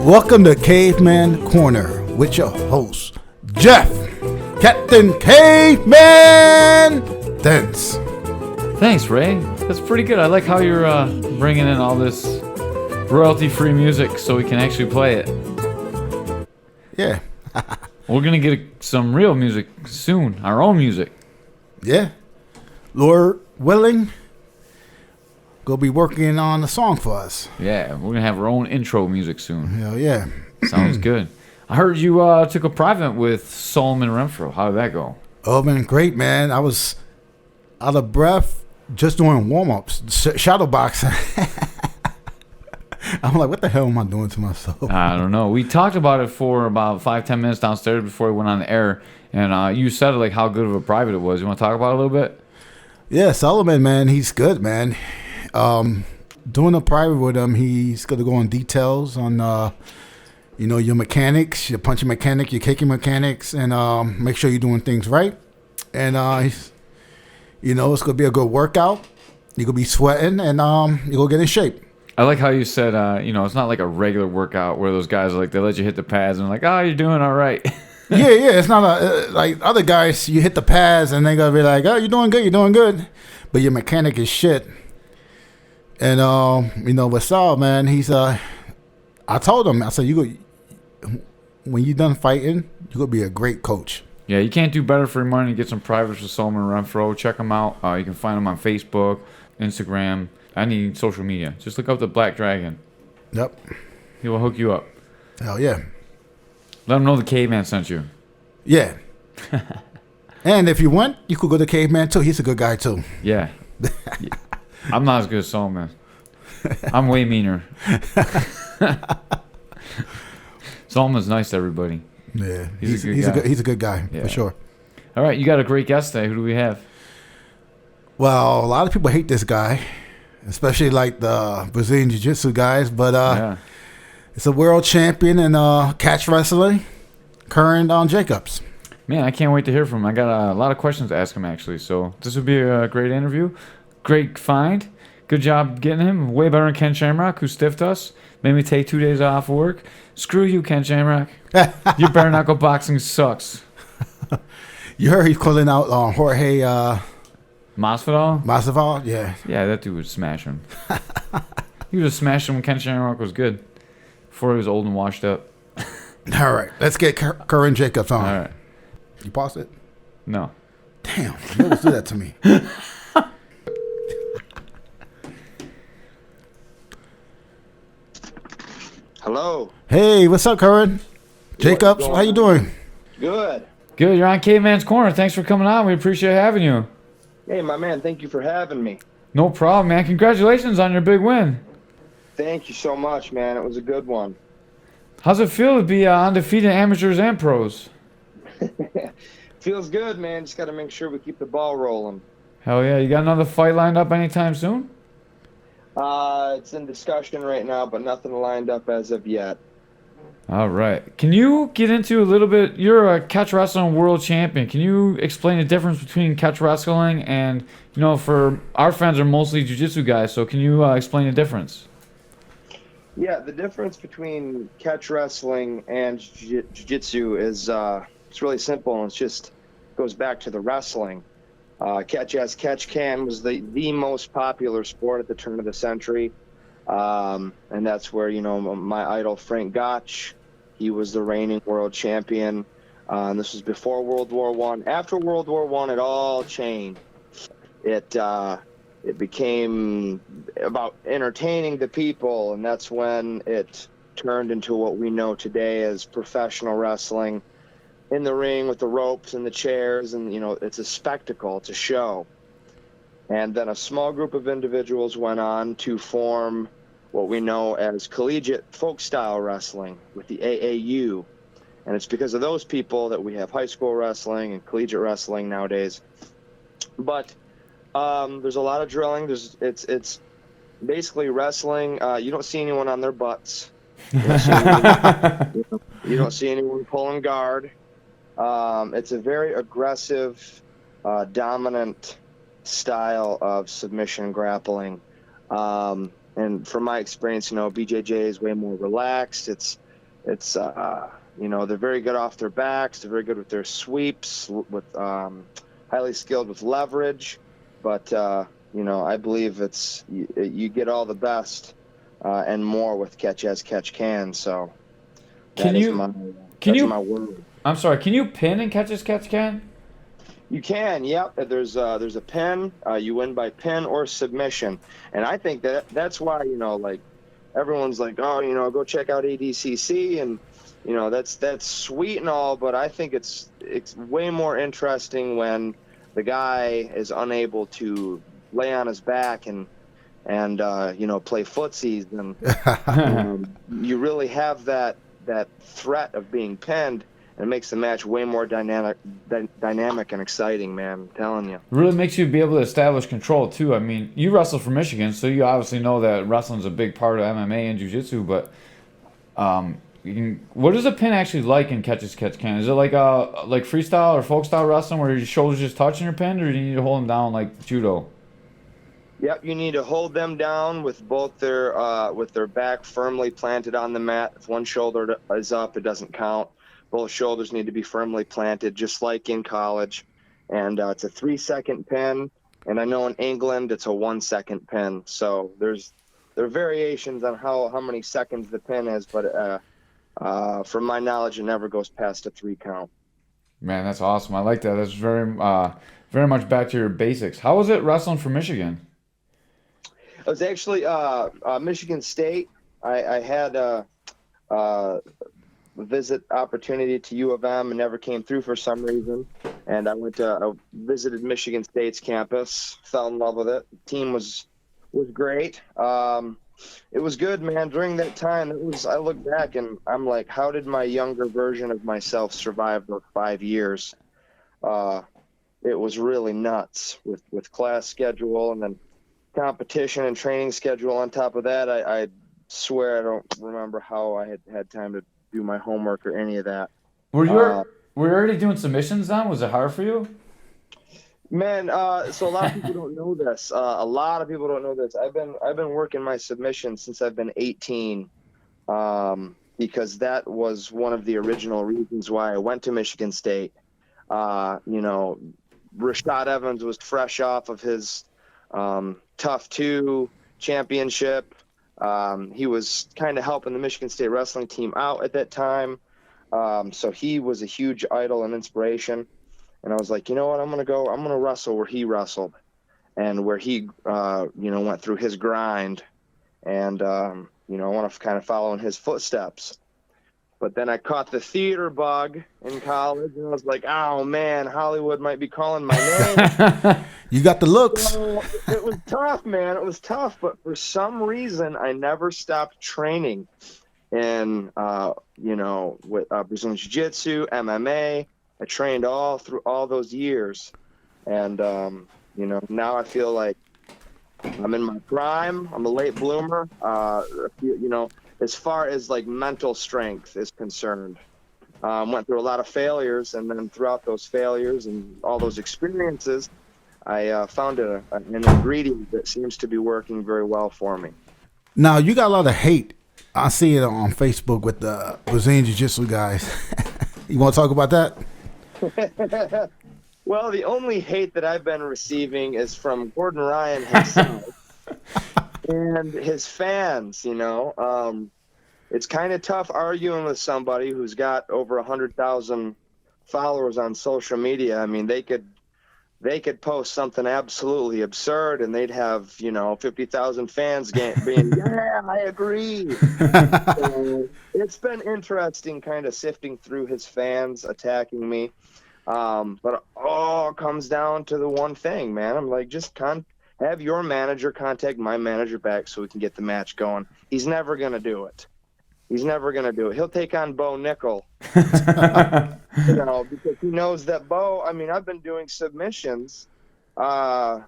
Welcome to Caveman Corner with your host, Jeff, Captain Caveman Dance. Thanks, Ray. That's pretty good. I like how you're bringing in all this royalty-free music so we can actually play it. Yeah. We're going to get some real music soon, our own music. Yeah. Lord willing, go be working on a song for us. Yeah, we're going to have our own intro music soon. Hell yeah. Sounds good. I heard you took a private with Solomon Renfro. How did that go? Oh, man, great, man. I was out of breath just doing warm-ups, shadow boxing. I'm like, what the hell am I doing to myself? I don't know. We talked about it for about 5-10 minutes downstairs before we went on the air, and you said like how good of a private it was. You want to talk about it a little bit? Yeah, Solomon, man, he's good, man. Doing a private with him, he's going to go in details on, your mechanics, your punching mechanic, your kicking mechanics, and make sure you're doing things right. And, it's going to be a good workout. You're going to be sweating, and you're going to get in shape. I like how you said, it's not like a regular workout where those guys are like, they let you hit the pads and like, oh, you're doing all right. Yeah. It's not like other guys, you hit the pads and they going to be like, oh, you're doing good. But your mechanic is shit. And, with Saul, man, he's, I told him, I said, when you're done fighting, you're going to be a great coach. Yeah, you can't do better for your money. Get some privates with Solomon Renfro. Check him out. You can find him on Facebook, Instagram, any social media. Just look up the Black Dragon. Yep. He will hook you up. Hell yeah. Let him know the Caveman sent you. Yeah. And if you want, you could go to Caveman too. He's a good guy too. Yeah. I'm not as good as Solomon. I'm way meaner. Solomon's nice to everybody. Yeah. He's a good guy. For sure. All right, you got a great guest today. Who do we have? Well, a lot of people hate this guy, especially like the Brazilian Jiu-Jitsu guys, but it's a world champion in catch wrestling, Curran Jakobs. Man, I can't wait to hear from him. I got a lot of questions to ask him, actually, so this would be a great interview. Great find. Good job getting him. Way better than Ken Shamrock, who stiffed us. Made me take 2 days off work. Screw you, Ken Shamrock. Your bare knuckle boxing sucks. You heard he's calling out Jorge Masvidal? Masvidal, yeah. Yeah, that dude would smash him. He would have smashed him when Ken Shamrock was good. Before he was old and washed up. All right, let's get Curran Jakobs on. All right. You paused it? No. Damn, you always do that to me. Hello. Hey, what's up, Curran? Jakobs, how you doing? Good. Good, you're on Caveman's Corner. Thanks for coming on. We appreciate having you. Hey, my man, thank you for having me. No problem, man. Congratulations on your big win. Thank you so much, man. It was a good one. How's it feel to be undefeated amateurs and pros? Feels good, man. Just got to make sure we keep the ball rolling. Hell yeah. You got another fight lined up anytime soon? It's in discussion right now, but nothing lined up as of yet. All right. Can you get into a little bit? You're a catch wrestling world champion. Can you explain the difference between catch wrestling and, for our fans are mostly jiu-jitsu guys, so can you explain the difference? Yeah, the difference between catch wrestling and jiu-jitsu is it's really simple, and it just goes back to the wrestling. Catch as catch can was the most popular sport at the turn of the century. And that's where, my idol Frank Gotch, he was the reigning world champion. And this was before World War I. After World War I, it all changed. It became about entertaining the people, and that's when it turned into what we know today as professional wrestling. In the ring with the ropes and the chairs, and it's a spectacle, it's a show. And then a small group of individuals went on to form what we know as collegiate folk style wrestling with the AAU. And it's because of those people that we have high school wrestling and collegiate wrestling nowadays. But there's a lot of drilling. It's basically wrestling. You don't see anyone on their butts. You don't see anyone pulling guard. It's a very aggressive, dominant style of submission grappling. And from my experience, BJJ is way more relaxed. It's it's they're very good off their backs. They're very good with their sweeps, with highly skilled with leverage. But I believe it's you get all the best and more with catch as catch can. So Can that is you my can that's you my word. I'm sorry, can you pin and catch as catch can? You can, yep. There's a pin. You win by pin or submission, and I think that's why like everyone's like, oh, go check out ADCC, and that's sweet and all, but I think it's way more interesting when the guy is unable to lay on his back and play footsies, and you really have that threat of being pinned. It makes the match way more dynamic and exciting, man. I'm telling you. Really makes you be able to establish control too. I mean, you wrestle for Michigan, so you obviously know that wrestling's a big part of MMA and jiu-jitsu, but what is a pin actually like in catch as catch can? Is it like freestyle or folk style wrestling where your shoulders just touching your pin, or do you need to hold them down like judo? Yep, you need to hold them down with both their back firmly planted on the mat. If one shoulder is up, it doesn't count. Both shoulders need to be firmly planted, just like in college. And it's a 3-second pin. And I know in England it's a 1-second pin. So there are variations on how many seconds the pin is, but from my knowledge, it never goes past a 3 count. Man, that's awesome. I like that. That's very much back to your basics. How was it wrestling for Michigan? It was actually Michigan State. I had a visit opportunity to U of M and never came through for some reason. And I visited Michigan State's campus, fell in love with it. The team was great. It was good, man. During that time, I look back and I'm like, how did my younger version of myself survive those 5 years? It was really nuts with class schedule and then competition and training schedule on top of that. I swear I don't remember how I had time to do my homework or any of that. Were you already doing submissions then? Was it hard for you? Man, so a lot of people don't know this. A lot of people don't know this. I've been working my submissions since I've been 18, because that was one of the original reasons why I went to Michigan State. Rashad Evans was fresh off of his Tough 2 championship. He was kind of helping the Michigan State wrestling team out at that time. So he was a huge idol and inspiration. And I was like, you know what, I'm going to wrestle where he wrestled and where he, went through his grind. And, I want to kind of follow in his footsteps. But then I caught the theater bug in college, and I was like, oh, man, Hollywood might be calling my name. You got the looks. So it was tough, man. It was tough. But for some reason, I never stopped training in, with Brazilian Jiu-Jitsu, MMA. I trained all through all those years. And, now I feel like I'm in my prime. I'm a late bloomer. As far as like mental strength is concerned, went through a lot of failures, and then throughout those failures and all those experiences, I found an ingredient that seems to be working very well for me. Now, you got a lot of hate. I see it on Facebook with the Brazilian Jiu-Jitsu guys. You want to talk about that? Well, the only hate that I've been receiving is from Gordon Ryan himself and his fans. It's kind of tough arguing with somebody who's got over 100,000 followers on social media. I mean, they could post something absolutely absurd and they'd have 50,000 fans being yeah, I agree. So it's been interesting kind of sifting through his fans attacking me. But it all comes down to the one thing, man. I'm like, just have your manager contact my manager back so we can get the match going. He's never going to do it. He'll take on Bo Nickel, because he knows that Bo, I mean, I've been doing submissions, when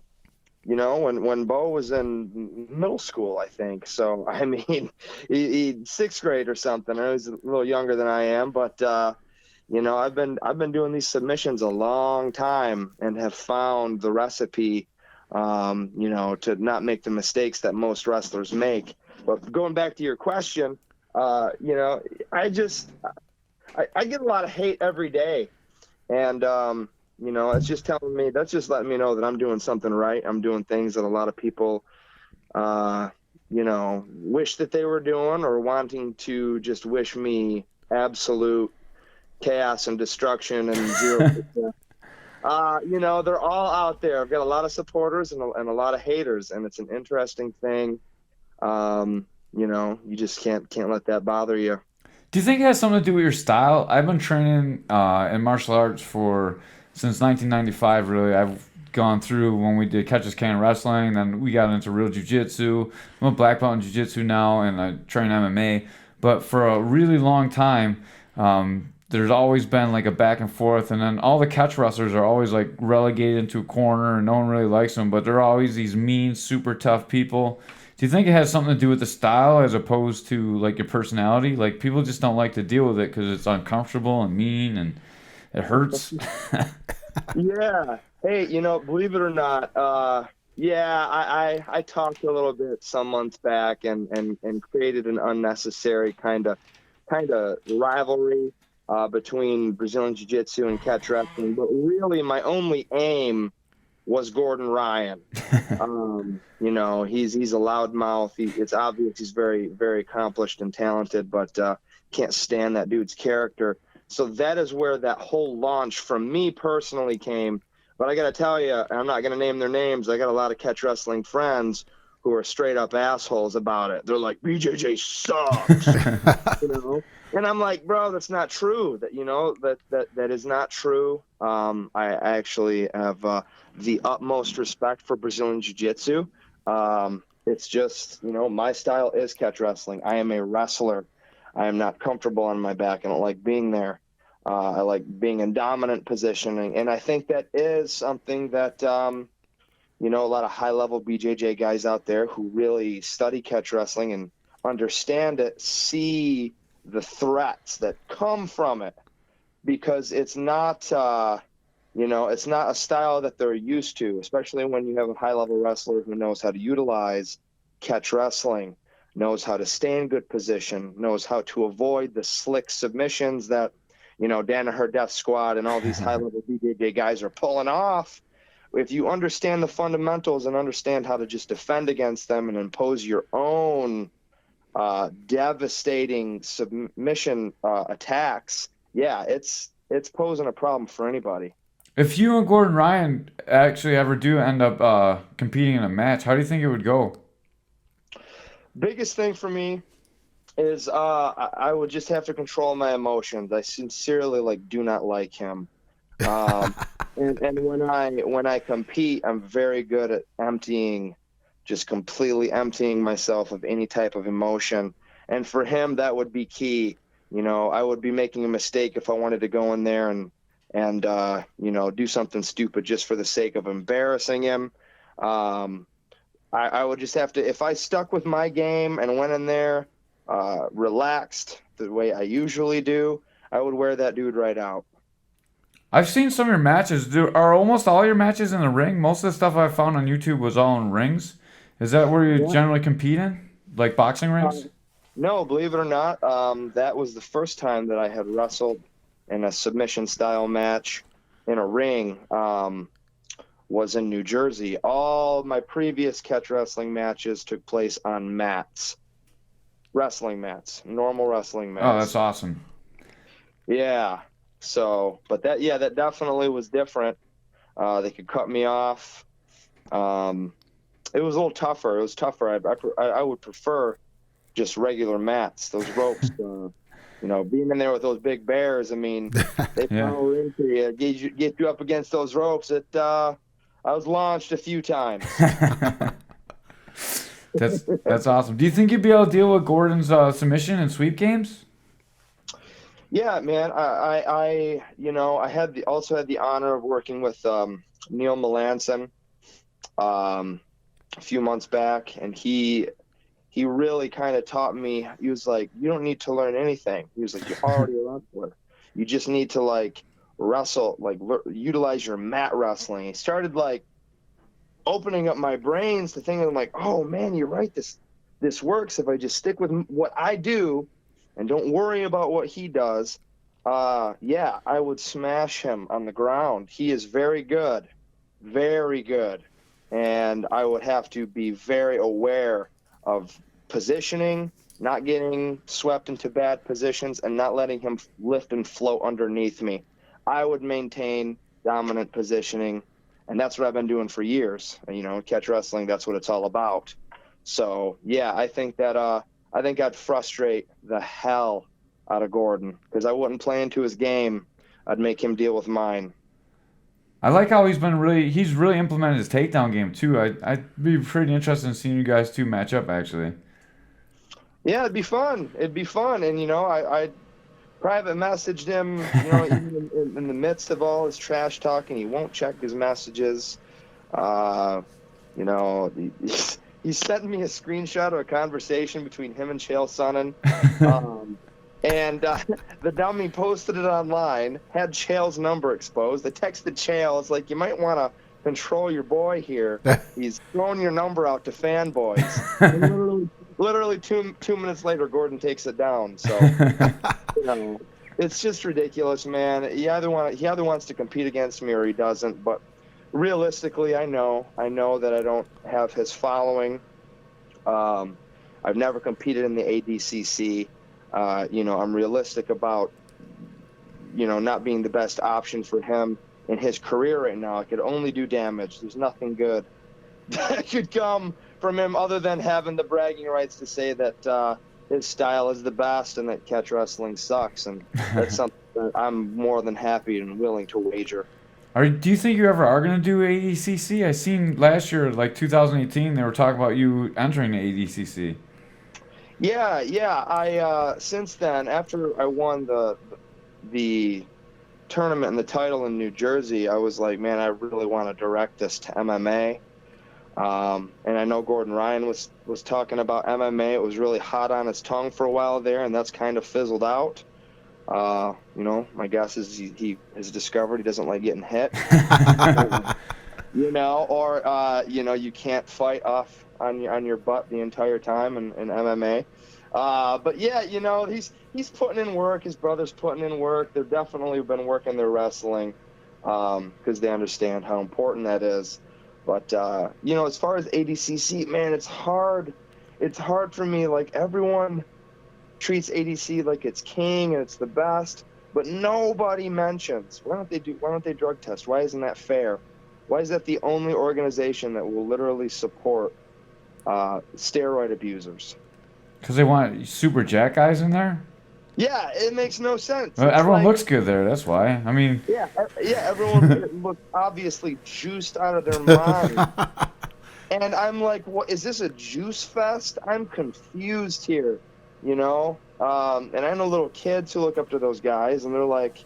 Bo was in middle school, I think. So, I mean, he 6th grade or something. I was a little younger than I am, but, I've been doing these submissions a long time and have found the recipe, to not make the mistakes that most wrestlers make. But going back to your question, You know, I get a lot of hate every day, and you know, it's just telling me, that's just letting me know that I'm doing something right. I'm doing things that a lot of people, you know, wish that they were doing, or wanting to just wish me absolute chaos and destruction and 0%. You know, they're all out there. I've got a lot of supporters and a lot of haters, and it's an interesting thing. You know, you just can't let that bother you. Do you think it has something to do with your style? I've been training in martial arts for since 1995. Really, I've gone through when we did catches can wrestling, then we got into real jiu-jitsu. I'm a black belt in jiu-jitsu now, and I train MMA. But for a really long time, there's always been like a back and forth, and then all the catch wrestlers are always like relegated into a corner, and no one really likes them. But they're always these mean, super tough people. Do you think it has something to do with the style as opposed to like your personality? Like people just don't like to deal with it because it's uncomfortable and mean and it hurts. Yeah. Hey, you know, believe it or not, yeah, I talked a little bit some months back, and created an unnecessary kind of rivalry between Brazilian Jiu-Jitsu and catch wrestling. But really, my only aim was Gordon Ryan. You know, he's a loudmouth. It's obvious he's very, very accomplished and talented, but can't stand that dude's character. So that is where that whole launch from me personally came. But I got to tell you, I'm not going to name their names. I got a lot of catch wrestling friends who are straight up assholes about it. They're like, BJJ sucks, you know? And I'm like, bro, that's not true. That, you know, that is not true. I actually have the utmost respect for Brazilian Jiu-Jitsu. It's just, you know, my style is catch wrestling. I am a wrestler. I am not comfortable on my back. I don't like being there. I like being in dominant positioning. And I think that is something that, you know, a lot of high-level BJJ guys out there who really study catch wrestling and understand it, see the threats that come from it, because it's not, you know, it's not a style that they're used to, especially when you have a high-level wrestler who knows how to utilize catch wrestling, knows how to stay in good position, knows how to avoid the slick submissions that, you know, Danaher Death Squad and all these high-level BJJ guys are pulling off. If you understand the fundamentals and understand how to just defend against them and impose your own devastating submission attacks, yeah, it's posing a problem for anybody. If you and Gordon Ryan actually ever do end up competing in a match, how do you think it would go? Biggest thing for me is I would just have to control my emotions. I sincerely do not like him. And when I compete, I'm very good at just completely emptying myself of any type of emotion. And for him, that would be key. You know, I would be making a mistake if I wanted to go in there and you know, do something stupid just for the sake of embarrassing him. I would just have to, if I stuck with my game and went in there relaxed the way I usually do, I would wear that dude right out. I've seen some of your matches. Are almost all your matches in the ring? Most of the stuff I found on YouTube was all in rings. Is that where you generally compete in? Like boxing rings? No, believe it or not, that was the first time that I had wrestled in a submission style match in a ring. Was in New Jersey. All my previous catch wrestling matches took place on mats. Wrestling mats. Normal wrestling mats. Oh, that's awesome. Yeah. So, but that definitely was different. They could cut me off. It was a little tougher. It was tougher. I would prefer just regular mats. Those ropes, you know, being in there with those big bears. I mean, they power into you, get you up against those ropes. I was launched a few times. That's awesome. Do you think you'd be able to deal with Gordon's submission and sweep games? Yeah, man. I you know, I also had the honor of working with Neil Melanson a few months back, and he really kind of taught me. He was like, you don't need to learn anything. He was like, you're already a wrestler. You just need to wrestle, utilize your mat wrestling. He started opening up my brains to thinking, I'm like, oh man, you're right. This works if I just stick with what I do and don't worry about what he does, yeah, I would smash him on the ground. He is very good, very good. And I would have to be very aware of positioning, not getting swept into bad positions, and not letting him lift and float underneath me. I would maintain dominant positioning, and that's what I've been doing for years. You know, catch wrestling, that's what it's all about. So, yeah, I think I'd frustrate the hell out of Gordon because I wouldn't play into his game. I'd make him deal with mine. I like how he's really implemented his takedown game too. I'd be pretty interested in seeing you guys two match up actually. Yeah, it'd be fun. It'd be fun. And, you know, I private messaged him, you know, even in the midst of all his trash talking, he won't check his messages. You know, he sent me a screenshot of a conversation between him and Chael Sonnen. And the dummy posted it online, had Chael's number exposed. I texted Chael, it's like, you might want to control your boy here. He's throwing your number out to fanboys. And literally two minutes later, Gordon takes it down. So, you know, it's just ridiculous, man. He either wants to compete against me or he doesn't. But realistically, I know that I don't have his following. I've never competed in the ADCC. You know, I'm realistic about, you know, not being the best option for him in his career right now. I could only do damage. There's nothing good that could come from him other than having the bragging rights to say that his style is the best and that catch wrestling sucks. And that's something that I'm more than happy and willing to wager. Do you think you ever are going to do ADCC? I seen last year, like 2018, they were talking about you entering the ADCC. Yeah. I since then, after I won the tournament and the title in New Jersey, I was like, man, I really want to direct this to MMA. And I know Gordon Ryan was talking about MMA. It was really hot on his tongue for a while there, and that's kind of fizzled out. You know, my guess is he has discovered he doesn't like getting hit. You know, or you know, you can't fight off on your butt the entire time in MMA. But yeah, you know, he's putting in work. His brother's putting in work. They've definitely been working their wrestling because they understand how important that is. But you know, as far as ADCC, man, it's hard. It's hard for me. Like, everyone treats ADC like it's king and it's the best, but nobody mentions why don't they drug test? Why isn't that fair? Why is that the only organization that will literally support steroid abusers? Because they want super jack guys in there? Yeah, it makes no sense. Well, everyone looks good there, that's why. I mean... Yeah, everyone looks obviously juiced out of their mind. And I'm like, what, is this a juice fest? I'm confused here, you know? And I know little kids who look up to those guys, and they're like...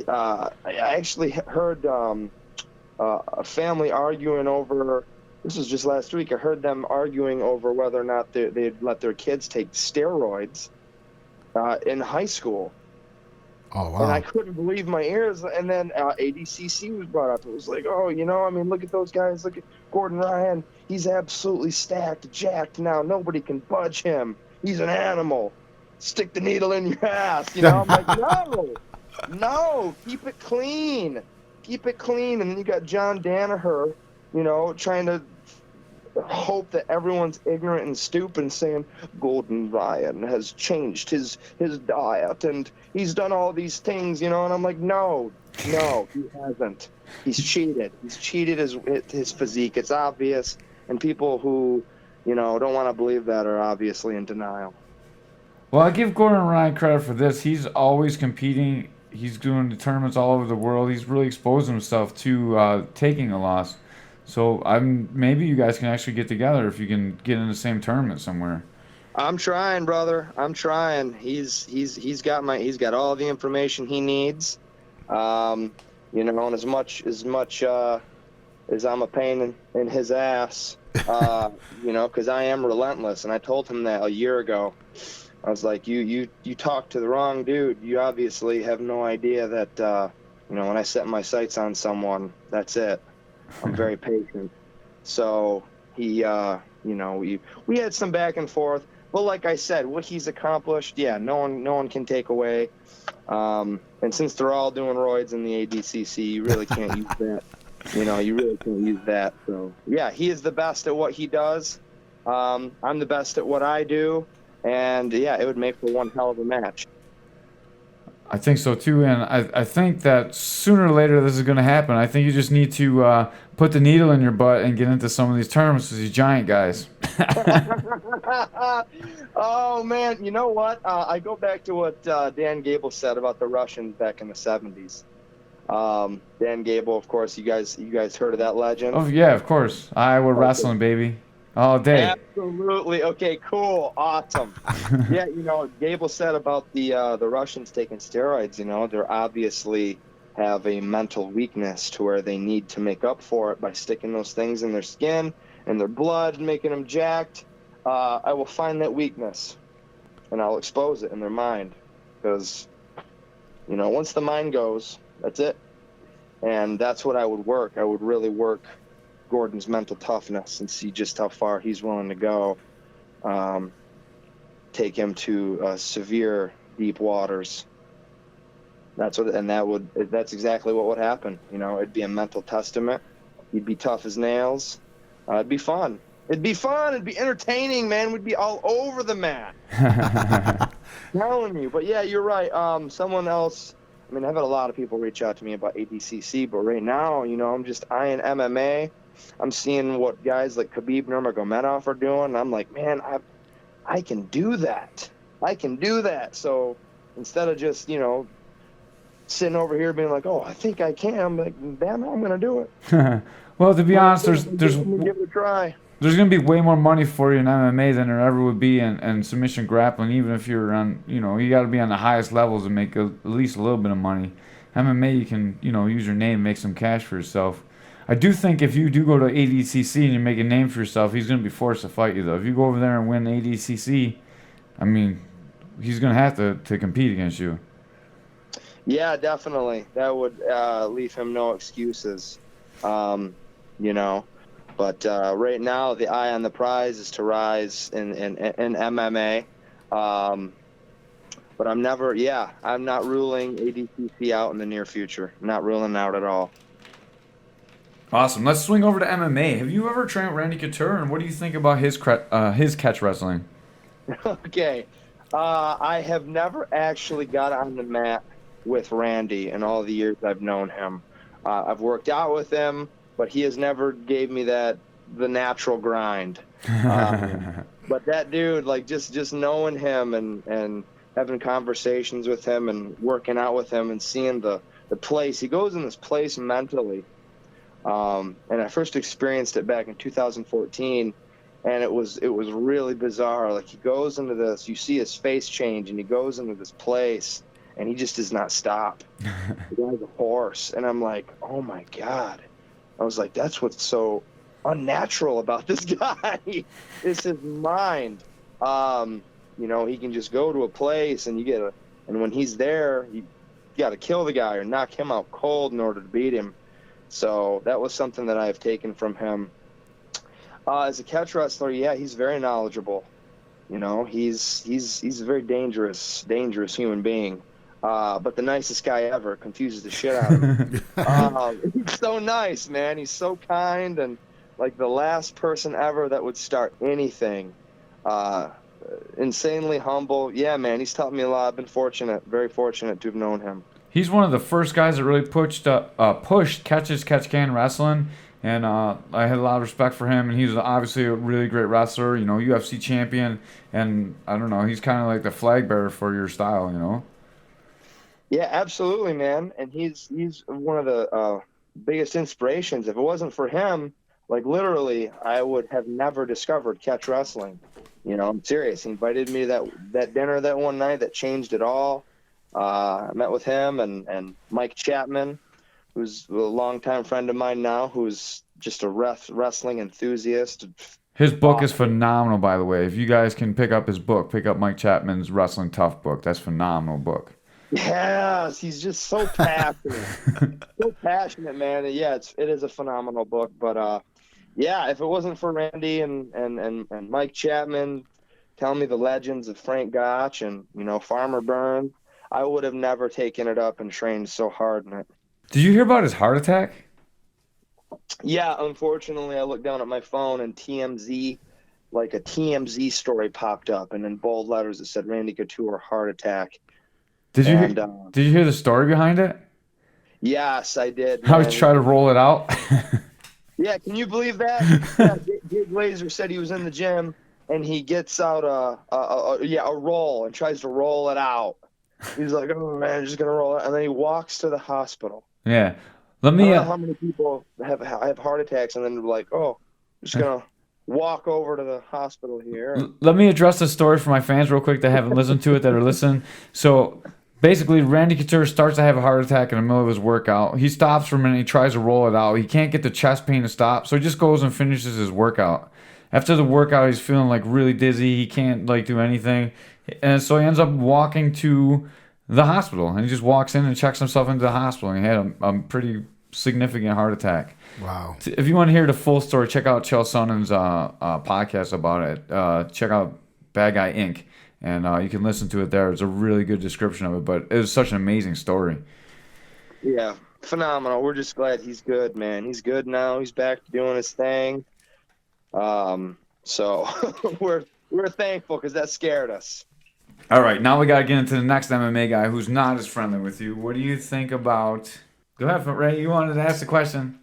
I actually heard a family arguing over... This was just last week. I heard them arguing over whether or not they'd let their kids take steroids in high school. Oh, wow. And I couldn't believe my ears. And then ADCC was brought up. It was like, oh, you know, I mean, look at those guys. Look at Gordon Ryan. He's absolutely stacked, jacked now. Nobody can budge him. He's an animal. Stick the needle in your ass. You know, I'm like, no, keep it clean. Keep it clean. And then you got John Danaher, you know, trying to hope that everyone's ignorant and stupid and saying Gordon Ryan has changed his diet and he's done all these things, you know, and I'm like, no, he hasn't. He's cheated. He's cheated his physique. It's obvious, and people who, you know, don't want to believe that are obviously in denial. Well, I give Gordon Ryan credit for this. He's always competing. He's doing tournaments all over the world. He's really exposed himself to taking a loss. So maybe you guys can actually get together if you can get in the same tournament somewhere. I'm trying, brother. I'm trying. He's got all the information he needs. You know, and as much as I'm a pain in his ass, you know, because I am relentless, and I told him that a year ago. I was like, you talked to the wrong dude. You obviously have no idea that you know, when I set my sights on someone, that's it. I'm very patient. So he, you know, we had some back and forth. Well, like I said, what he's accomplished, yeah, no one can take away. And since they're all doing roids in the ADCC, you really can't use that. You really can't use that. So yeah, he is the best at what he does. I'm the best at what I do, and yeah, it would make for one hell of a match. I think so too, and I think that sooner or later this is going to happen. I think you just need to put the needle in your butt and get into some of these tournaments with these giant guys. Oh man, you know what? I go back to what Dan Gable said about the Russians back in the '70s. Dan Gable, of course, you guys heard of that legend? Oh yeah, of course. Iowa wrestling, baby, all day. Absolutely. Okay, cool, awesome. Yeah, Gable said about the Russians taking steroids. They're obviously have a mental weakness to where they need to make up for it by sticking those things in their skin and their blood and making them jacked. I will find that weakness and I'll expose it in their mind because, once the mind goes, that's it. And that's what I would work. I would really work Gordon's mental toughness and see just how far he's willing to go. Take him to severe deep waters. That's exactly what would happen. It'd be a mental testament. He'd be tough as nails. It'd be fun. It'd be entertaining, man. We'd be all over the mat. Telling you. But yeah, you're right. Someone else. I've had a lot of people reach out to me about ADCC, but right now, I'm just eyeing MMA. I'm seeing what guys like Khabib Nurmagomedov are doing. And I'm like, man, I can do that. I can do that. So instead of just, sitting over here being like, oh, I think I can, I'm like, damn it, I'm going to do it. Well, to be honest, give it a try. There's going to be way more money for you in MMA than there ever would be in submission grappling, even if you're on, you got to be on the highest levels to make at least a little bit of money. MMA, you can, use your name and make some cash for yourself. I do think if you do go to ADCC and you make a name for yourself, he's going to be forced to fight you, though. If you go over there and win ADCC, he's going to have to compete against you. Yeah, definitely. That would leave him no excuses, But right now, the eye on the prize is to rise in MMA. But I'm not ruling ADCC out in the near future. I'm not ruling it out at all. Awesome. Let's swing over to MMA. Have you ever trained Randy Couture, and what do you think about his catch wrestling? Okay. I have never actually got on the mat with Randy in all the years I've known him. I've worked out with him, but he has never gave me the natural grind. But that dude, like just knowing him and having conversations with him and working out with him and seeing the place, he goes in this place mentally. And I first experienced it back in 2014, and it was really bizarre. Like he goes into this, you see his face change, and he goes into this place, and he just does not stop. The guy's a horse, and I'm like, oh my God. I was like, that's what's so unnatural about this guy. It's his mind. He can just go to a place, and and when he's there, you got to kill the guy or knock him out cold in order to beat him. So that was something that I've taken from him. As a catch wrestler, yeah, he's very knowledgeable. He's a very dangerous human being. But the nicest guy ever, confuses the shit out of him. He's so nice, man. He's so kind, and like the last person ever that would start anything. Insanely humble. Yeah, man, he's taught me a lot. I've been very fortunate to have known him. He's one of the first guys that really pushed catch can wrestling, and I had a lot of respect for him. And he's obviously a really great wrestler, UFC champion, and I don't know, he's kind of like the flag bearer for your style, Yeah, absolutely, man. And he's one of the biggest inspirations. If it wasn't for him, like literally, I would have never discovered catch wrestling. I'm serious. He invited me to that dinner that one night that changed it all. I met with him and Mike Chapman, who's a longtime friend of mine now, who's just a wrestling enthusiast. His book is phenomenal, by the way. If you guys can pick up his book, pick up Mike Chapman's Wrestling Tough book. That's a phenomenal book. Yes, he's just so passionate. So passionate, man. Yeah, it is a phenomenal book. But yeah, if it wasn't for Randy and Mike Chapman, telling me the legends of Frank Gotch and, Farmer Burns, I would have never taken it up and trained so hard in it. Did you hear about his heart attack? Yeah, unfortunately, I looked down at my phone and TMZ, like a TMZ story popped up, and in bold letters it said Randy Couture heart attack. Did you hear the story behind it? Yes, I did. How Man. he tried to roll it out? Yeah, can you believe that? Yeah, Dave Glazer said he was in the gym and he gets out a roll and tries to roll it out. He's like, oh man, I'm just gonna roll it, and then he walks to the hospital. Yeah. I don't know how many people have heart attacks and then they're like, oh, I'm just gonna walk over to the hospital here. Let me address the story for my fans real quick that haven't listened to it, that are listening. So basically, Randy Couture starts to have a heart attack in the middle of his workout. He stops for a minute. He tries to roll it out. He can't get the chest pain to stop, so he just goes and finishes his workout. After the workout, he's feeling like really dizzy. He can't like do anything, and so he ends up walking to the hospital. And he just walks in and checks himself into the hospital. And he had a pretty significant heart attack. Wow. If you want to hear the full story, check out Chael Sonnen's podcast about it. Check out Bad Guy Inc. And you can listen to it there. It's a really good description of it, but it was such an amazing story. Yeah, phenomenal. We're just glad he's good, man. He's good now. He's back to doing his thing. So we're thankful because that scared us. All right, now we got to get into the next MMA guy who's not as friendly with you. What do you think about... Go ahead, Ray. You wanted to ask the question.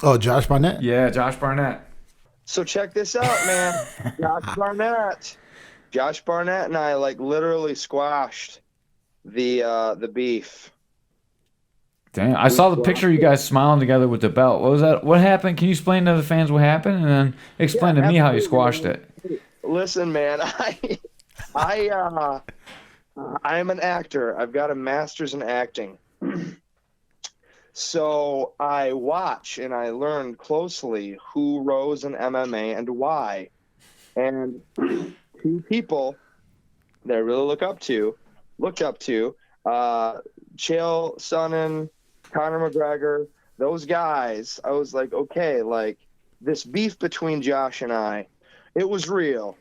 Oh, Josh Barnett? Yeah, Josh Barnett. So check this out, man. Josh Barnett and I literally squashed the beef. Damn, I saw the picture of you guys smiling together with the belt. What was that? What happened? Can you explain to the fans what happened, and then explain to me how you squashed it? Listen, man, I'm an actor. I've got a master's in acting. So I watch and I learn closely who rose in MMA and why. And two people that I really looked up to, Chael Sonnen, Conor McGregor, those guys, I was like, okay, this beef between Josh and I, it was real.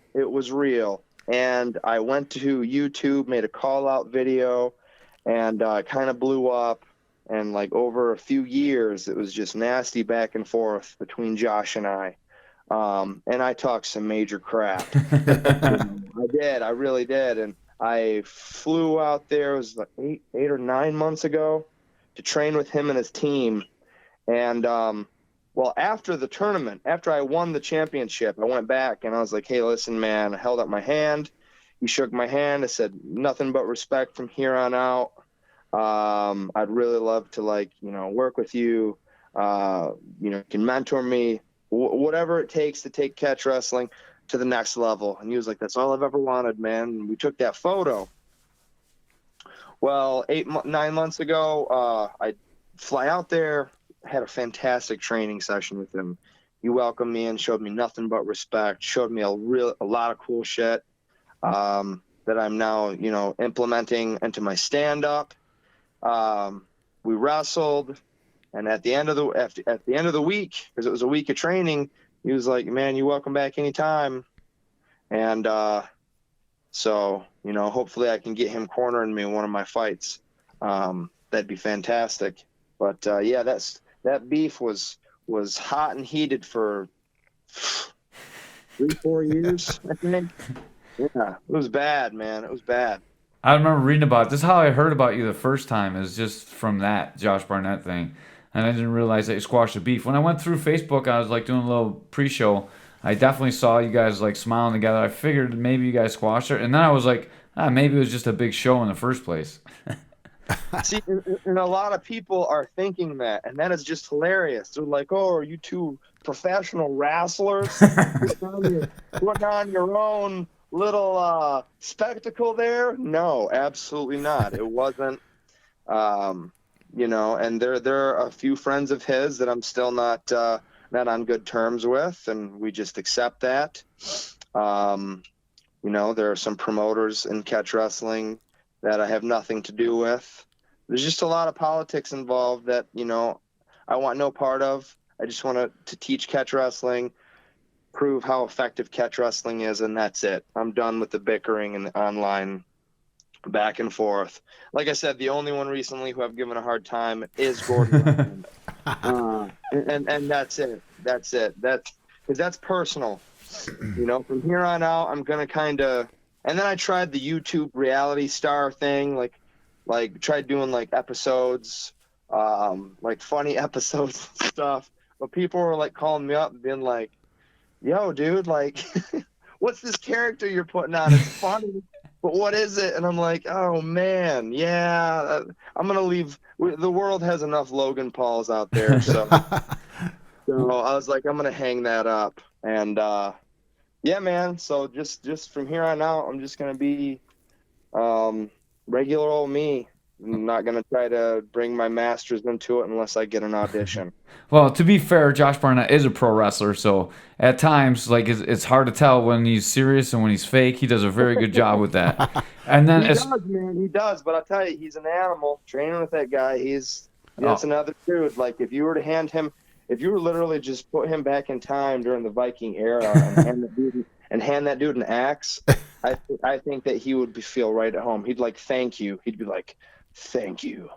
And I went to YouTube, made a call-out video, and kind of blew up. And over a few years, it was just nasty back and forth between Josh and I. And I talked some major crap. I really did. And I flew out there, it was 8 or 9 months ago, to train with him and his team. And, after the tournament, after I won the championship, I went back and I was like, hey, listen, man, I held up my hand. He shook my hand. I said, nothing but respect from here on out. I'd really love to work with you. You can mentor me, whatever it takes to take catch wrestling to the next level. And he was like, that's all I've ever wanted, man. And we took that photo. Well, 9 months ago, I fly out there, had a fantastic training session with him. He welcomed me and showed me nothing but respect, showed me a lot of cool shit, that I'm now, implementing into my stand-up. We wrestled, and at the end of the week, because it was a week of training, he was like, man, you're welcome back anytime. And so hopefully I can get him cornering me in one of my fights. That'd be fantastic. But that beef was hot and heated for 3-4 years, I think. Yeah, it was bad, man. It was bad. I remember reading about it. This is how I heard about you the first time, is just from that Josh Barnett thing. And I didn't realize that you squashed the beef. When I went through Facebook, I was doing a little pre-show. I definitely saw you guys smiling together. I figured maybe you guys squashed it. And then I was like, maybe it was just a big show in the first place. See, and a lot of people are thinking that, and that is just hilarious. They're like, oh, are you two professional wrestlers putting on your own little spectacle there? No, absolutely not. It wasn't. And there are a few friends of his that I'm still not on good terms with, and we just accept that. There are some promoters in catch wrestling that I have nothing to do with. There's just a lot of politics involved that I want no part of. I just want to teach catch wrestling, prove how effective catch wrestling is, and that's it. I'm done with the bickering and the online back and forth. Like I said, the only one recently who I've given a hard time is Gordon. And that's it. That's it. Because that's personal. From here on out, I'm gonna kind of. And then I tried the YouTube reality star thing, like tried doing like episodes, like funny episodes and stuff. But people were like calling me up and being like, "Yo, dude, like, what's this character you're putting on? It's funny, but what is it?" And I'm like, "Oh man, yeah, I'm gonna leave. The world has enough Logan Pauls out there, so." So I was like, I'm gonna hang that up, and yeah, man. So just from here on out, I'm just gonna be regular old me. I'm not gonna try to bring my masters into it unless I get an audition. Well, to be fair, Josh Barnett is a pro wrestler, so at times, like it's hard to tell when he's serious and when he's fake. He does a very good job with that. And then He does, man. He does. But I'll tell you, he's an animal. Training with that guy, that's another dude. Like if you were to if you were literally just put him back in time during the Viking era and hand that dude an axe, I think that he would feel right at home. He'd like thank you. He'd be like, "Thank you.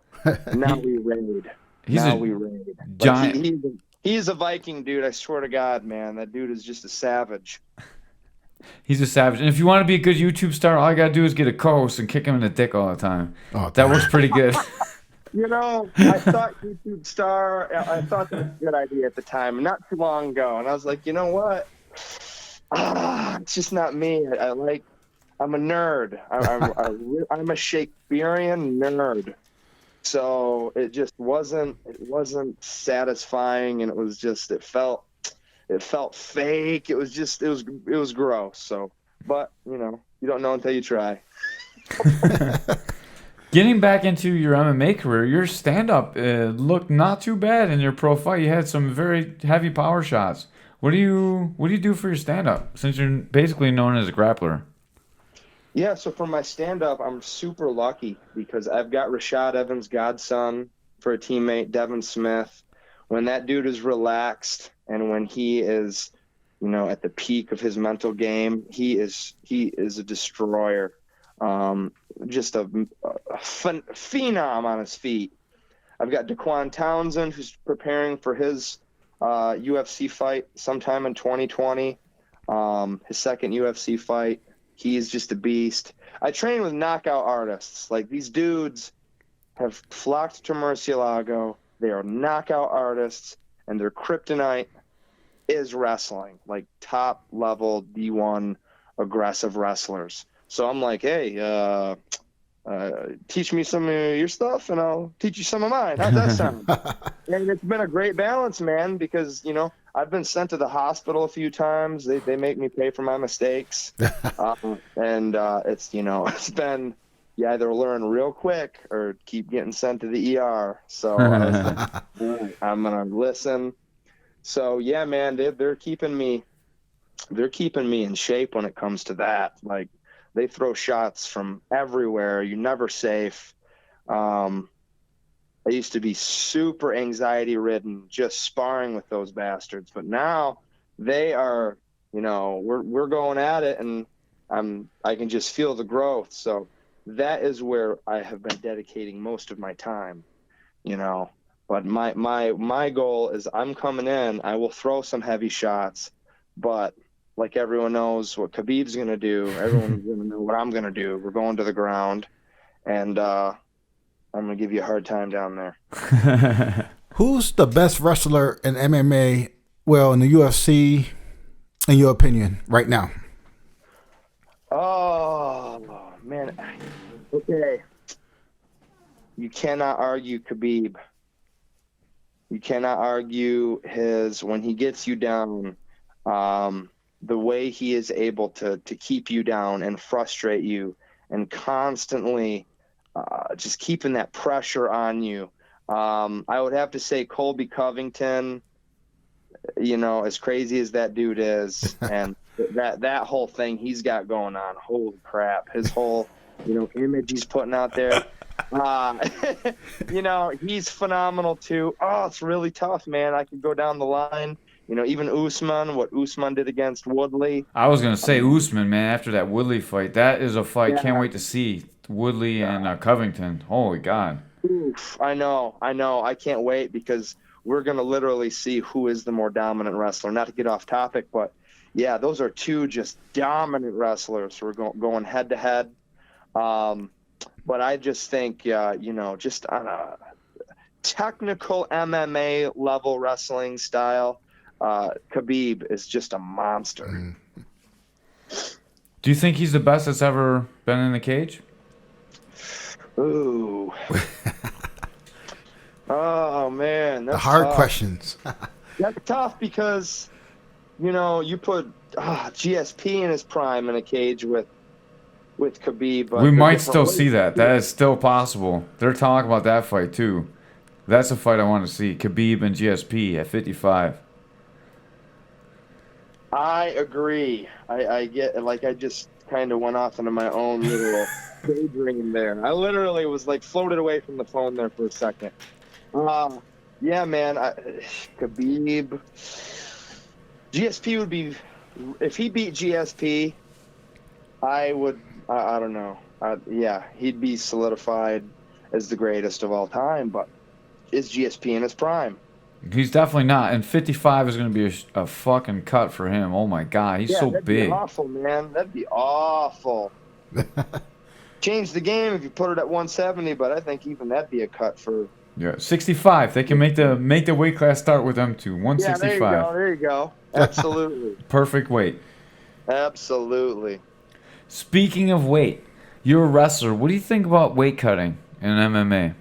Now we raid. We raid." Giant. Like he's a Viking dude. I swear to God, man, that dude is just a savage. He's a savage. And if you want to be a good YouTube star, all you gotta do is get a co-host and kick him in the dick all the time. Oh, that works pretty good. I thought YouTube star. I thought that was a good idea at the time, not too long ago, and I was like, you know what? It's just not me. I'm a nerd. I'm a Shakespearean nerd. So it just wasn't satisfying, and it felt fake. It was gross. So, but you don't know until you try. Getting back into your MMA career, your stand-up looked not too bad in your pro fight. You had some very heavy power shots. What do you do for your stand-up, since you're basically known as a grappler? Yeah, so for my stand-up, I'm super lucky because I've got Rashad Evans' godson for a teammate, Devin Smith. When that dude is relaxed and when he is, at the peak of his mental game, he is a destroyer. Just a phenom on his feet. I've got Daquan Townsend, who's preparing for his UFC fight sometime in 2020. His second UFC fight. He's just a beast. I train with knockout artists. Like, these dudes have flocked to Murcielago. They are knockout artists, and their kryptonite is wrestling, like top-level D1 aggressive wrestlers. So I'm like, hey, teach me some of your stuff, and I'll teach you some of mine. How's that sound? And it's been a great balance, man, because, I've been sent to the hospital a few times. They make me pay for my mistakes. And it's been, you either learn real quick or keep getting sent to the ER. So I was like, I'm going to listen. So, yeah, man, they're keeping me in shape when it comes to that. Like, they throw shots from everywhere. You're never safe. I used to be super anxiety-ridden just sparring with those bastards. But now they are, we're going at it, and I can just feel the growth. So that is where I have been dedicating most of my time, But my goal is I'm coming in. I will throw some heavy shots, but like everyone knows what Khabib's going to do. Everyone's going to know what I'm going to do. We're going to the ground, and I'm going to give you a hard time down there. Who's the best wrestler in MMA, in the UFC, in your opinion, right now? Oh, man. Okay. You cannot argue Khabib. You cannot argue when he gets you down, the way he is able to keep you down and frustrate you and constantly just keeping that pressure on you. I would have to say Colby Covington, as crazy as that dude is, and that whole thing he's got going on, holy crap, his whole, image he's putting out there. He's phenomenal too. Oh, it's really tough, man. I could go down the line. Even Usman, what Usman did against Woodley. I was gonna say Usman, man. After that Woodley fight, that is a fight. Yeah. Can't wait to see Woodley and Covington. Holy God. Oof, I know. I can't wait because we're going to literally see who is the more dominant wrestler. Not to get off topic, but yeah, those are two just dominant wrestlers who are going head to head. But I just think, just on a technical MMA level wrestling style, Khabib is just a monster. Mm. Do you think he's the best that's ever been in the cage? Ooh. Oh, man. That's The hard tough. questions. That's tough because, you put GSP in his prime in a cage with Khabib. But We they're might different still weight see that. That is still possible. They're talking about that fight too. That's a fight I want to see. Khabib and GSP at 55. I agree. I get I just kind of went off into my own little daydream there. I literally was floated away from the phone there for a second. Yeah, man. Khabib. GSP would be, if he beat GSP, I don't know. Yeah, he'd be solidified as the greatest of all time. But is GSP in his prime? He's definitely not. And 55 is going to be a fucking cut for him. Oh my God, he's so that'd big. Be awful, man. That'd be awful. Change the game if you put it at 170, but I think even that'd be a cut for. Yeah, 65. They can make the weight class start with them too. 165. Yeah, there you go. Absolutely. Perfect weight. Absolutely. Speaking of weight, you're a wrestler. What do you think about weight cutting in MMA?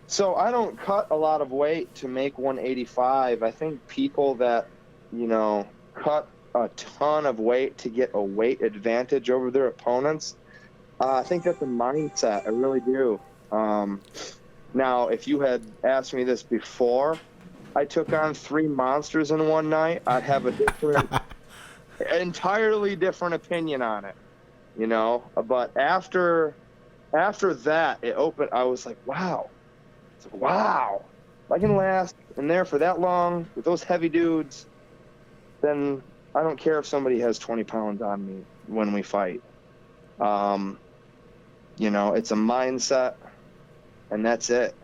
So I don't cut a lot of weight to make 185. I think people that, cut a ton of weight to get a weight advantage over their opponents, I think that's a mindset. I really do. Now, if you had asked me this before I took on 3 monsters in one night, I'd have a different, entirely different opinion on it, But after that, it opened. I was like, wow. Wow, if I can last in there for that long with those heavy dudes, then I don't care if somebody has 20 pounds on me when we fight. It's a mindset, and that's it.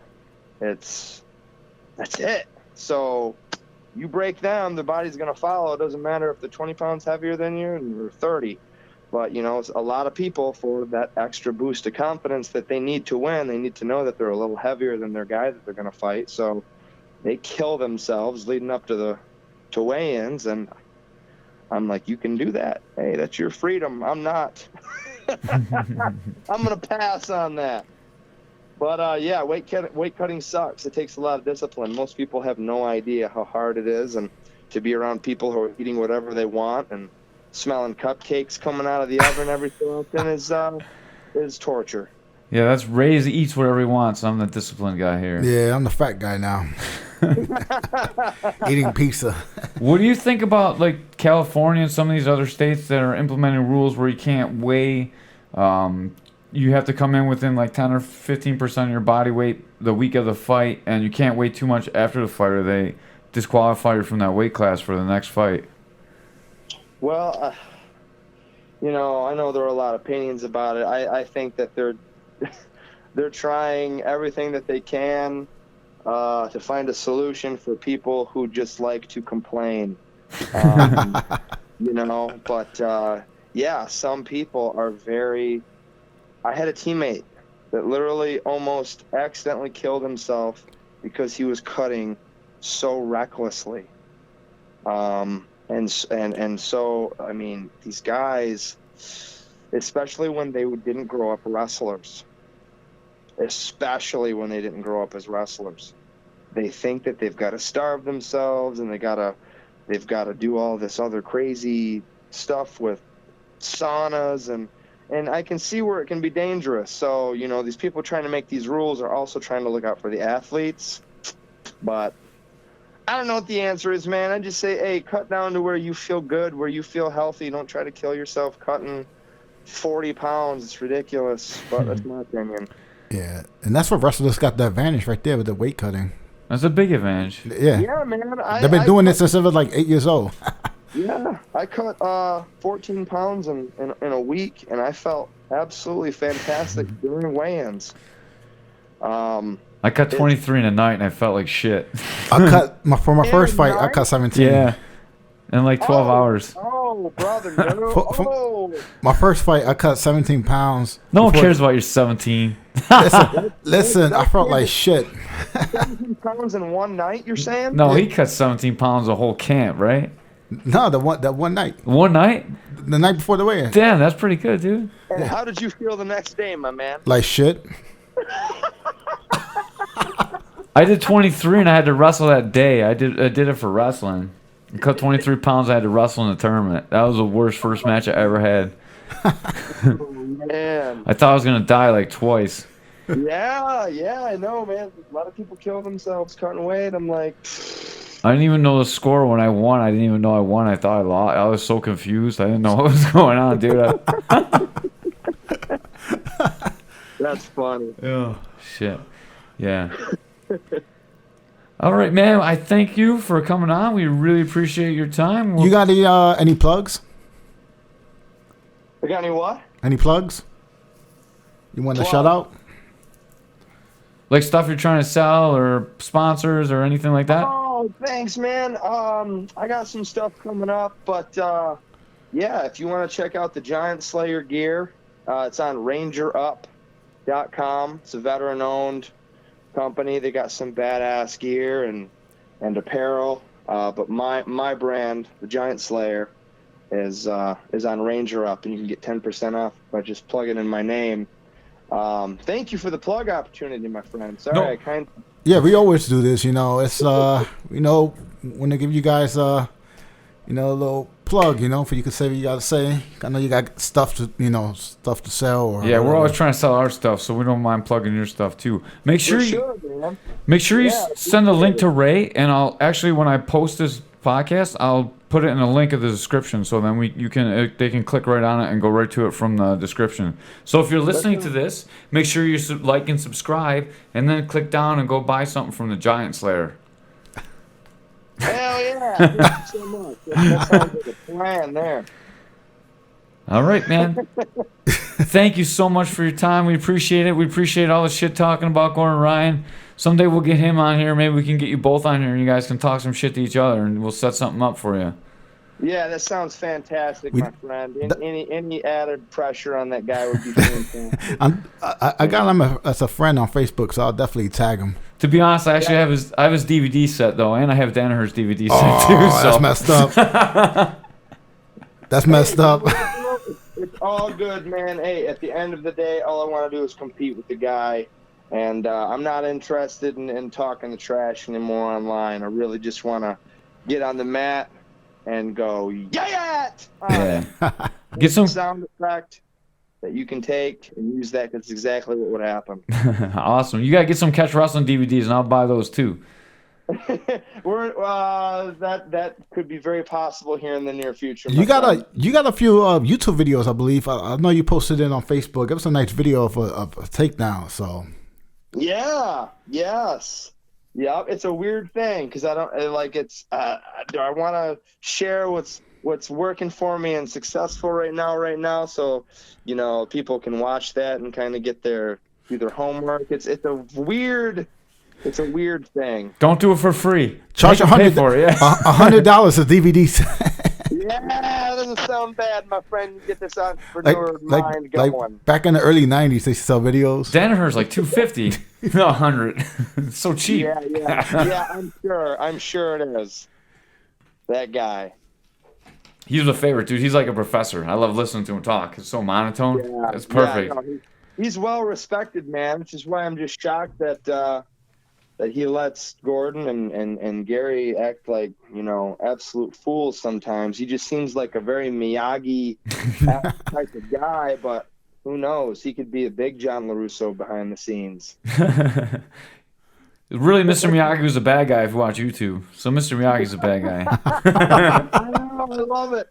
That's it. So you break them, the body's going to follow. It doesn't matter if they're 20 pounds heavier than you or 30. But, a lot of people, for that extra boost of confidence that they need to win, they need to know that they're a little heavier than their guy that they're going to fight. So they kill themselves leading up to weigh-ins. And I'm like, you can do that. Hey, that's your freedom. I'm not. I'm going to pass on that. But, yeah, weight cutting sucks. It takes a lot of discipline. Most people have no idea how hard it is. And to be around people who are eating whatever they want and smelling cupcakes coming out of the oven every so often is torture. Yeah, that's Ray eats whatever he wants. I'm the disciplined guy here. Yeah, I'm the fat guy now. Eating pizza. What do you think about California and some of these other states that are implementing rules where you can't weigh? You have to come in within 10 or 15% of your body weight the week of the fight, and you can't weigh too much after the fight, or they disqualify you from that weight class for the next fight. Well, I know there are a lot of opinions about it. I think that they're trying everything that they can to find a solution for people who just like to complain. But yeah, some people are very. I had a teammate that literally almost accidentally killed himself because he was cutting so recklessly. And so, I mean, these guys, especially when they didn't grow up wrestlers, they think that they've got to starve themselves and they've got to do all this other crazy stuff with saunas and I can see where it can be dangerous. So, these people trying to make these rules are also trying to look out for the athletes, but I don't know what the answer is, man. I just say, hey, cut down to where you feel good, where you feel healthy. Don't try to kill yourself cutting 40 pounds. It's ridiculous, but that's my opinion. Yeah, and that's where wrestlers got the advantage right there with the weight cutting. That's a big advantage. Yeah. Yeah, man. They've been doing this since they were like 8 years old. Yeah, I cut 14 pounds in a week, and I felt absolutely fantastic during weigh-ins. I cut 23 in a night, and I felt like shit. I cut for my first fight. I cut 17. Yeah, in like 12 hours. Oh, brother, no. My first fight, I cut 17 pounds. No one cares about your 17. Listen, I felt like shit. 17 pounds in one night, you're saying? No, he cut 17 pounds a whole camp, right? No, that one night. One night? The night before the weigh-in. Damn, that's pretty good, dude. And how did you feel the next day, my man? Like shit. I did 23 and I had to wrestle that day. I did it for wrestling. I cut 23 pounds. I had to wrestle in the tournament. That was the worst first match I ever had. Oh, man. I thought I was gonna die like twice. Yeah, I know, man. A lot of people kill themselves cutting weight. I'm like, I didn't even know the score when I won. I didn't even know I won. I thought I lost. I was so confused. I didn't know what was going on, dude. that's funny. Oh, shit. Yeah. All right, man. I thank you for coming on. We really appreciate your time. You got any plugs? I got any what? Any plugs? You want to shout out? Like stuff you're trying to sell or sponsors or anything like that? Oh, thanks, man. I got some stuff coming up, but yeah, if you want to check out the Giant Slayer gear, it's on rangerup.com. It's a veteran-owned company. They got some badass gear and apparel, but my brand, the Giant Slayer, is on Ranger Up, and you can get 10% off by just plugging in my name. Thank you for the plug opportunity, my friend. Sorry, No. Yeah, we always do this. It's when they give you guys a little plug, for you can say what you got to say. I know you got stuff to sell. Or Yeah, we're always trying to sell our stuff, so we don't mind plugging your stuff too. Make sure you send a link to Ray, and I'll actually, when I post this podcast, I'll put it in a link in the description, so then they can click right on it and go right to it from the description. So if you're listening to this, make sure you like and subscribe, and then click down and go buy something from the Giant Slayer. Hell yeah! Thank you so much. That sounds like a plan there. All right, man. Thank you so much for your time. We appreciate it. We appreciate all the shit talking about Gordon Ryan. Someday we'll get him on here. Maybe we can get you both on here, and you guys can talk some shit to each other, and we'll set something up for you. Yeah, that sounds fantastic, my friend. Any added pressure on that guy would be fantastic. I got him as a friend on Facebook, so I'll definitely tag him. To be honest, I actually have his DVD set though, and I have Danaher's DVD set too. So. That's messed up. That's messed up. It's all good, man. Hey, at the end of the day, all I want to do is compete with the guy, and I'm not interested in talking the trash anymore online. I really just want to get on the mat and go, yeah! Get some sound effect that you can take and use that. That's exactly what would happen. Awesome. You gotta get some Catch Wrestling DVDs, and I'll buy those too. That could be very possible here in the near future. You got a few YouTube videos, I believe. I know you posted it on Facebook. It was a nice video of a takedown. So Yeah, it's a weird thing because I don't like it's. Do I want to share what's working for me and successful right now? So, people can watch that and kind of do their homework. It's a weird thing. Don't do it for free. Charge $100 for it. Yeah, $100 a DVD. Yeah, that doesn't sound bad, my friend. You get this entrepreneur mind going. Like back in the early '90s, they used to sell videos. Danaher's like $250, not $100. It's so cheap. Yeah. I'm sure it is. That guy. He's a favorite, dude. He's like a professor. I love listening to him talk. It's so monotone. Yeah, it's perfect. He's well respected, man. Which is why I'm just shocked that he lets Gordon and Gary act like, absolute fools sometimes. He just seems like a very Miyagi type of guy, but who knows? He could be a big John LaRusso behind the scenes. Really, Mr. Miyagi was a bad guy if you watch YouTube. So Mr. Miyagi's a bad guy. I know, I love it.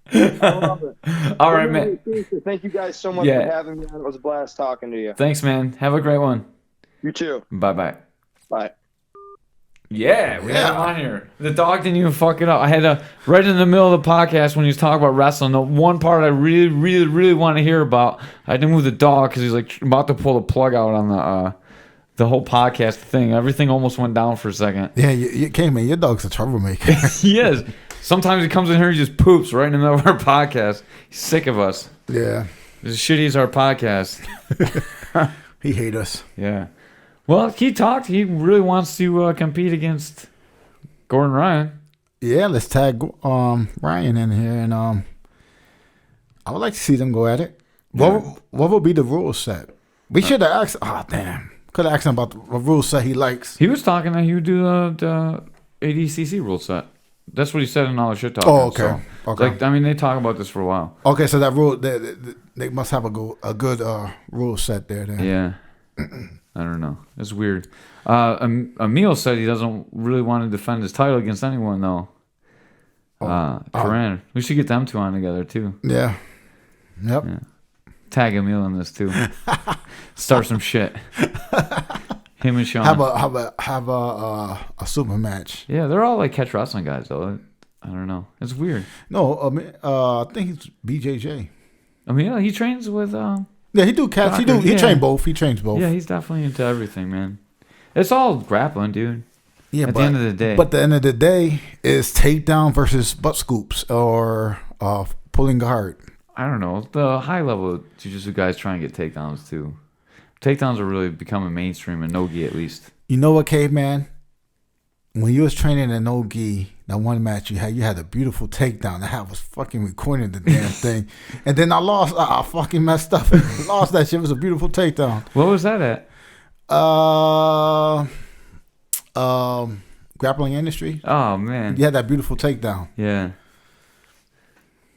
All right, man. Thank you guys so much for having me. It was a blast talking to you. Thanks, man. Have a great one. You too. Bye-bye. Bye. Yeah, we had him on here. The dog didn't even fuck it up. I had to, right in the middle of the podcast when he was talking about wrestling, the one part I really, really, really want to hear about, I had to move the dog because he's like about to pull the plug out on the whole podcast thing. Everything almost went down for a second. Yeah, you came in. Your dog's a troublemaker. He is. Sometimes he comes in here and he just poops right in the middle of our podcast. He's sick of us. Yeah. As shitty as our podcast. He hate us. Yeah. Well, he talked. He really wants to compete against Gordon Ryan. Yeah, let's tag Ryan in here, and I would like to see them go at it. What would be the rule set? We should have asked. Oh damn, could have asked him about the rule set he likes. He was talking that he would do the ADCC rule set. That's what he said in all the shit talk. Oh, okay. So, Okay. like, I mean, they talk about this for a while. Okay, so that rule they must have a good rule set there. Then. Yeah. I don't know. It's weird. Emil said he doesn't really want to defend his title against anyone, though. Curran. We should get them two on together, too. Yeah. Yep. Yeah. Tag Emil in this, too. Start some shit. Him and Sean. Have a super match. Yeah, they're all like catch wrestling guys, though. I don't know. It's weird. No, I think he's BJJ. Emil, he trains with... Yeah, he do catch. He train both. He trains both. Yeah, he's definitely into everything, man. It's all grappling, dude. Yeah, At the end of the day. But the end of the day is takedown versus butt scoops or pulling guard. I don't know. The high level jiu-jitsu guys try and get takedowns too. Takedowns are really becoming mainstream in no-gi at least. You know what, Caveman? When you was training in no-gi, that one match you had a beautiful takedown. I was fucking recording the damn thing. And then I lost. I fucking messed up. Lost that shit. It was a beautiful takedown. What was that at? Grappling industry. Oh, man. You had that beautiful takedown. Yeah.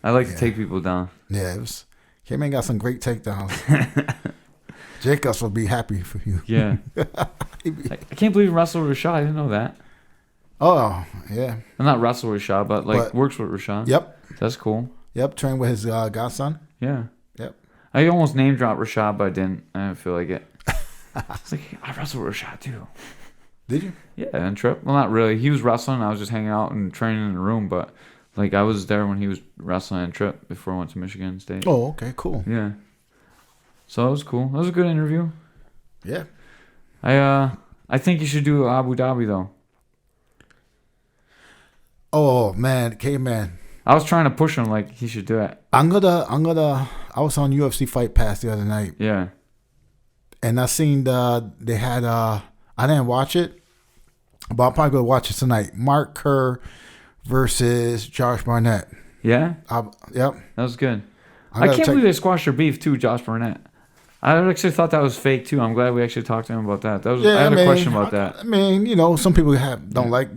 I like to take people down. Yeah, it was. Caveman got some great takedowns. Jacobs will be happy for you. Yeah. I can't believe you wrestled with Rashad. I didn't know that. Oh, yeah. I'm not wrestle with Rashad, but works with Rashad. Yep. That's cool. Yep, trained with his godson. Yeah. Yep. I almost name dropped Rashad, but I didn't. I didn't feel like it. It's like, I wrestled with Rashad too. Did you? Yeah, and Trip. Well, not really. He was wrestling. I was just hanging out and training in the room, but like I was there when he was wrestling and Trip before I went to Michigan State. Oh, okay, cool. Yeah. So it was cool. That was a good interview. Yeah. I think you should do Abu Dhabi though. Oh man, Caveman. I was trying to push him like he should do it. I was on UFC Fight Pass the other night. Yeah. And I seen they had I didn't watch it, but I'm probably gonna watch it tonight. Mark Kerr versus Josh Barnett. Yeah? Yep. That was good. I can't believe they squashed their beef too, Josh Barnett. I actually thought that was fake too. I'm glad we actually talked to him about that. I had a question about that. I mean, some people don't like,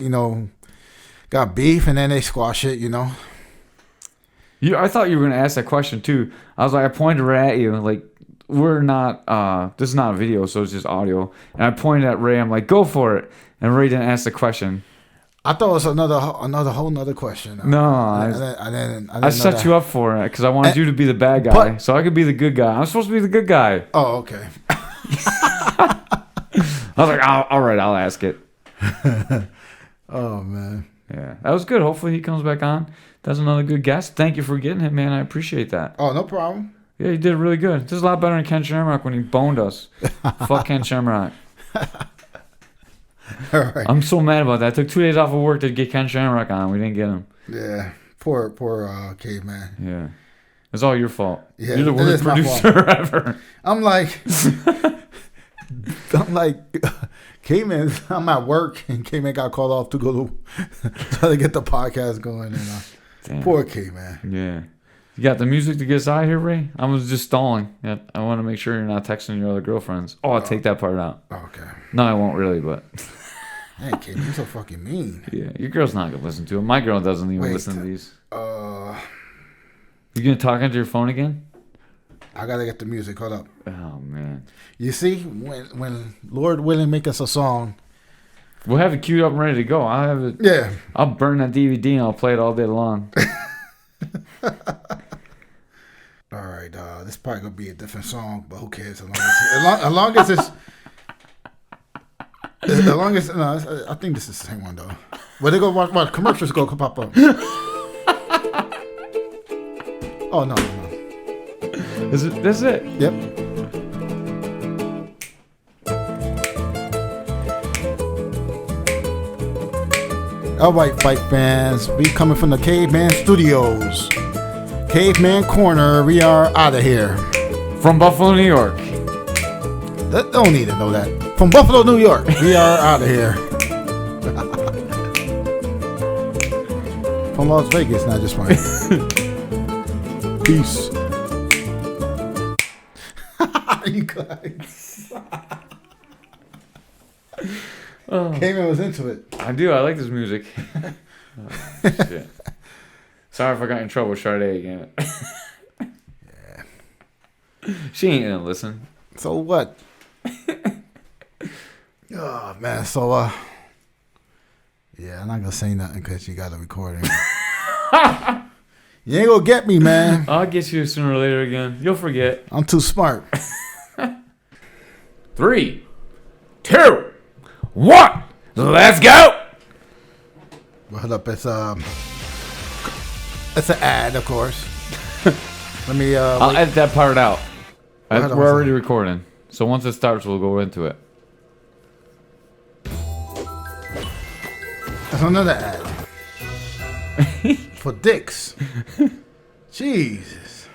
got beef and then they squash it, I thought you were going to ask that question too. I was like, I pointed right at you. Like, we're not, this is not a video, so it's just audio. And I pointed at Ray. I'm like, go for it. And Ray didn't ask the question. I thought it was another whole nother question. No, I set you up for it because I wanted you to be the bad guy, so I could be the good guy. I'm supposed to be the good guy. Oh, okay. I was like, all right, I'll ask it. Oh man. Yeah, that was good. Hopefully he comes back on. That's another good guest. Thank you for getting him, man. I appreciate that. Oh, no problem. Yeah, you did really good. This is a lot better than Ken Shamrock when he boned us. Fuck Ken Shamrock. All right. I'm so mad about that. I took 2 days off of work to get Ken Shamrock on. We didn't get him. Yeah. Poor Caveman. Yeah. It's all your fault. Yeah, you're the worst producer ever. I'm like, Caveman, I'm at work and Caveman got called off to go to try to get the podcast going. And poor Caveman. Yeah. You got the music to get us out of here, Ray? I was just stalling. I want to make sure you're not texting your other girlfriends. Oh, I'll take that part out. Okay. No, I won't really, but... Hey, Caveman, you're so fucking mean. Yeah, your girl's not going to listen to it. My girl doesn't even listen to these. You going to talk into your phone again? I got to get the music. Hold up. Oh, man. You see, when Lord willing make us a song... We'll have it queued up and ready to go. I'll have it. Yeah. I'll burn that DVD and I'll play it all day long. All right, this probably gonna be a different song, but who cares? As long as it's as long as no, I think this is the same one though. Where they go, what commercials go pop up? Oh no. Is it? That's it. Yep. All right, fight fans. We coming from the Caveman Studios. Caveman Corner. We are out of here. From Buffalo, New York. They don't need to know that. From Buffalo, New York. We are out of here. From Las Vegas, not just one. Peace. You guys. Caveman was into it. I do. I like this music. Oh, shit. Sorry if I got in trouble with Sade again. Yeah. She ain't gonna listen. So what? Oh man. So yeah, I'm not gonna say nothing because you got a recording. You ain't gonna get me, man. I'll get you sooner or later again. You'll forget. I'm too smart. 3, 2, 1. Let's go. Well, hold up. It's an ad, of course. Let me. I'll edit that part out. Well, We're already recording, so once it starts, we'll go into it. That's another ad. For dicks. Jesus.